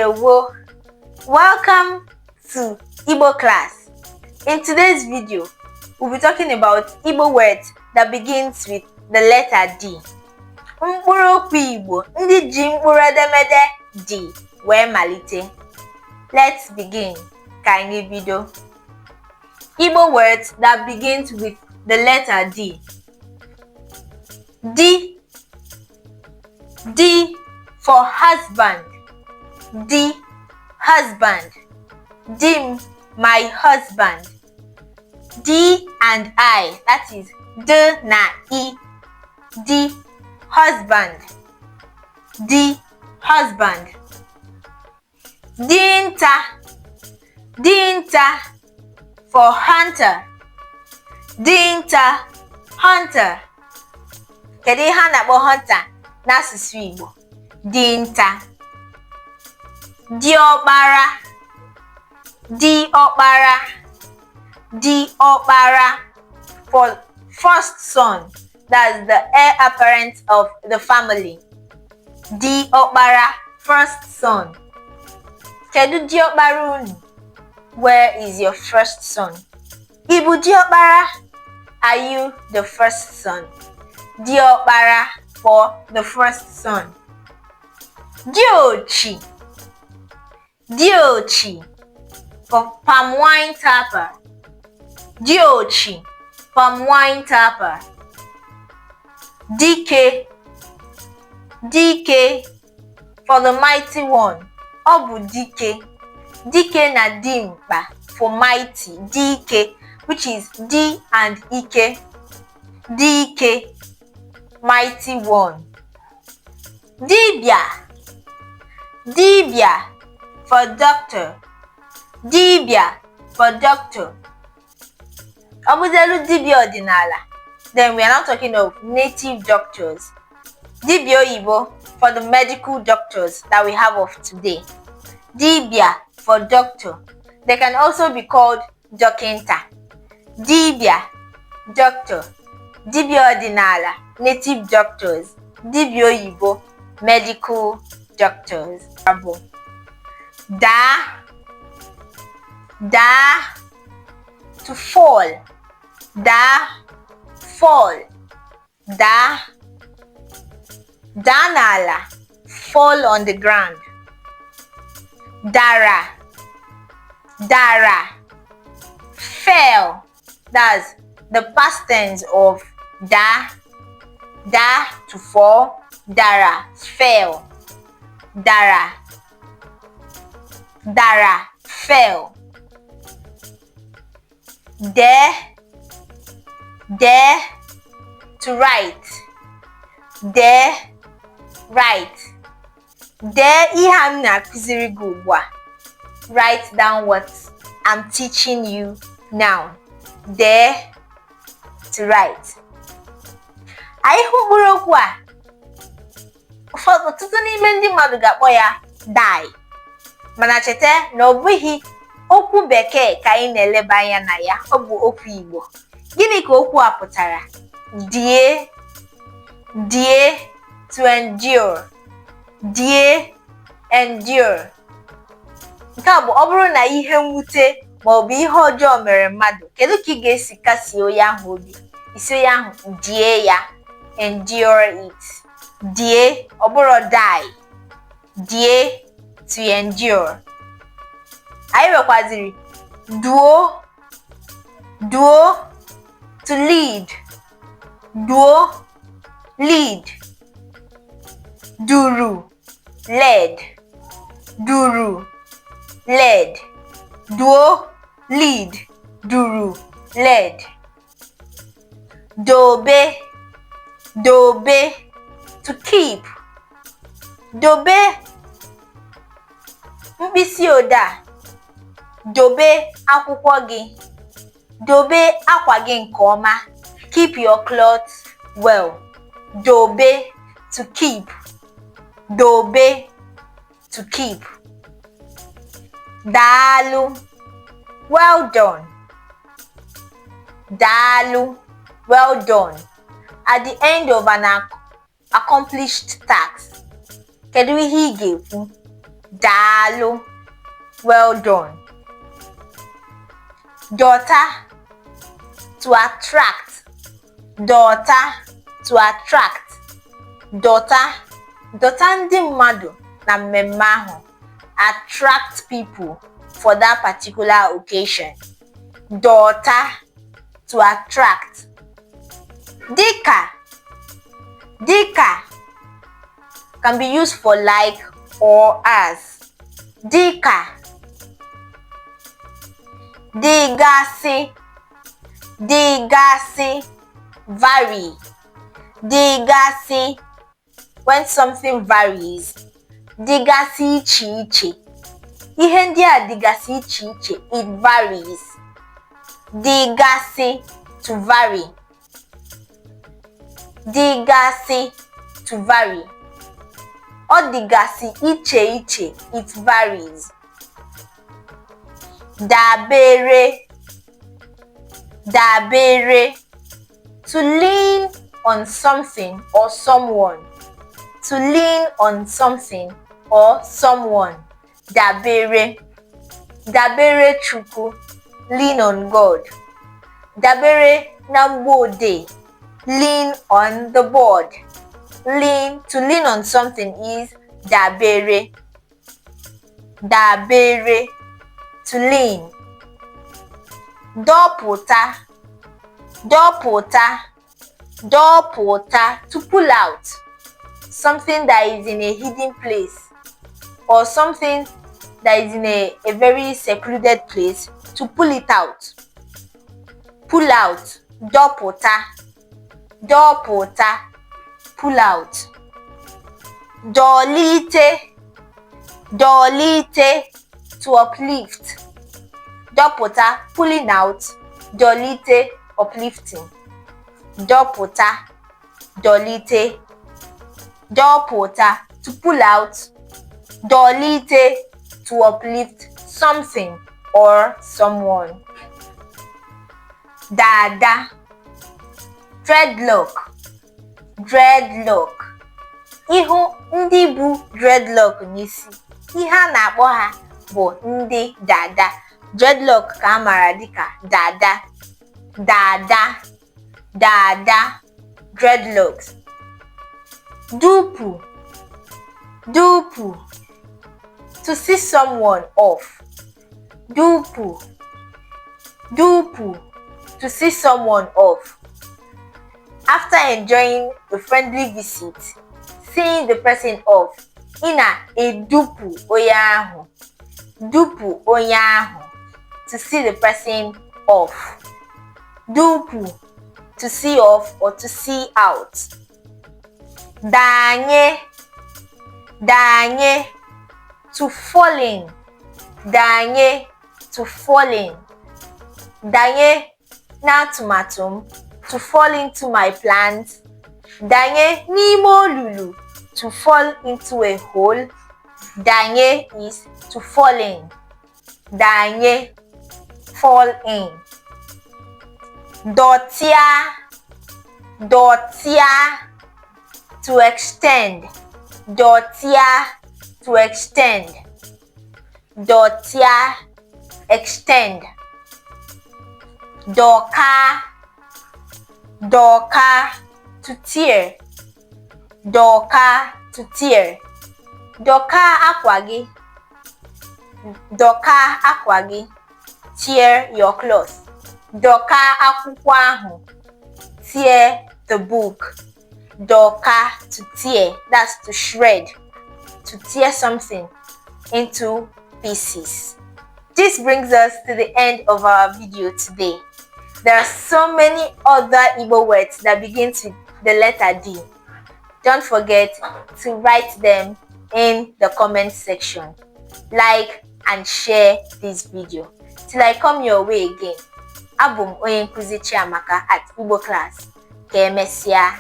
Ndewo. Welcome to Igbo class. In today's video, we'll be talking about Igbo words that begins with the letter D. Mkpụrụ okwu Igbo ndị ji mkpụrụ edemede D wee malite. Let's begin. Ka anyị bido. Igbo words that begins with the letter D. D for husband. D, husband. Dim, my husband. D and I, that is D na I. D, husband. D, husband. Dinta. Dinta for hunter. Dinta, hunter. Kedu ihe a na-akpọ hunter n'asụsụ Igbo? Dinta. Diokpara. Diokpara. Diokpara for first son, that's the heir apparent of the family. Diokpara, first son. Kedu diokpara unu? Where is your first son? Ibu diokpara? Are you the first son? Diokpara for the first son. Diochi. Diochi for palm wine tapper. Diochi, palm wine tapper. Dike. Dike for the mighty one. Obu Dike. Dike na dimpa for mighty. Dike, which is D and Ike. Dike, mighty one. Dibia. Dibia for doctor. Dibia for doctor. Obuzelu dibia ordinala. Then we are not talking of native doctors. Dibia Oyibo for the medical doctors that we have of today. Dibia for doctor. They can also be called dokinta. Dibia, doctor. Dibia ordinala, native doctors. Dibia Oyibo, medical doctors. Da. Da, to fall. Da, fall. Da. Danala, fall on the ground. Dara. Dara, fell. That's the past tense of da. Da, to fall. Dara, fell. Dara. Dara, fell. There. There, to write. There, write. There, ihe m na-akụziri gị ugbu a. Write down what I'm teaching you now. There, to write. Anyị hụ mkpụrụ okwu a. Ọtụtụ n'ime ndị mmadụ ga-akpọ ya die. Mana cheta na ọ bụghị okwu bekee ka anyị na-eleba anya na ya, ọ bụ okwu Igbo. Gịnị ka okwu a pụtara? Die. Die, to endure. Die, endure. Nke a bụ ọ bụrụ na ihe mwute maọbụ ihe ọjọọ mere mmadụ, kedu ka ị ga-esi kasie onye ahụ obi? Isi onye ahụ die ya, endure it. Die, ọ bụrụ die. Die, to endure. Anyị nwekwaziri duo. Duo, to lead. Duo, lead. Duru, led. Duru, led. Duo, lead. Duru, led. Dobe. Dobe, to keep. Dobe, mkpịsị odee. Dobe akwụkwọ gị. Dobe akwa gị nke ọma. Keep your clothes well. Dobe, to keep. Dobe, to keep. Daalụ, well done. Daalụ, well done. At the end of an accomplished task, kedu ihe ị ga-ekwu? Daalụ, well done. Dọta, to attract. Dọta, to attract. Dọta, dọta ndị mmadụ na mmemme ahụ. Attract people for that particular occasion. Dọta, to attract. Dịka, dịka can be used for like or as. Dịka. Dịgasị, dịgasị, vary. Dịgasị, when something varies. Dịgasị iche iche. Ihe ndị a dịgasị iche iche, it varies. Dịgasị, to vary. Dịgasị, to vary. Ọ dịgasị iche iche, it varies. Dabere, dabere, to lean on something or someone. To lean on something or someone. Dabere, dabere Chukwu, lean on God. Dabere na mgbode, lean on the board. Lean, to lean on something is dabere. Dabere, to lean. Dọpụta, dọpụta, dọpụta, to pull out. Something that is in a hidden place or something that is in a very secluded place, to pull it out. Pull out, dọpụta, dọpụta, pull out. Dọlite, dọlite, to uplift. Dọpụta, pulling out. Dọlite, uplifting. Dọpụta, dọlite. Dọpụta, to pull out. Dọlite, to uplift something or someone. Dada, dreadlock. Dreadlock. Ihu ndị bụ dreadlock n'isi. Ihe a na-akpọ ha bụ ndị dada. Dreadlock ka a maara dịka dada. Dada, dada, dreadlocks. Dupu, dupu, to see someone off. Dupu, dupu, to see someone off. After enjoying a friendly visit, seeing the person off, ị na-edupu onye ahụ. Dupu onye ahụ, to see the person off. Dupu, to see off or to see out. Danye, danye, to fall in. Danye, to fall in. Danye na atụmatụ m, to fall into my plans. Danye n'ime olulu, to fall into a hole. Danye is to fall in. Danye, fall in. Dọtịa, dọtịa, to extend. Dọtịa, to extend. Dọtịa, extend. Dọka, dọka, to tear. Dọka, to tear. Dọka akwa gị. Dọka akwa gị. Tear your clothes. Dọka akwụkwọ ahụ. Tear the book. Dọka, to tear. That's to shred. To tear something into pieces. This brings us to the end of our video today. There are so many other Igbo words that begins with the letter D. Don't forget to write them in the comment section. Like and share this video. Till I come your way again, abụ m onye nkuzi Chiamaka at Igbo Class. Ka emesịa.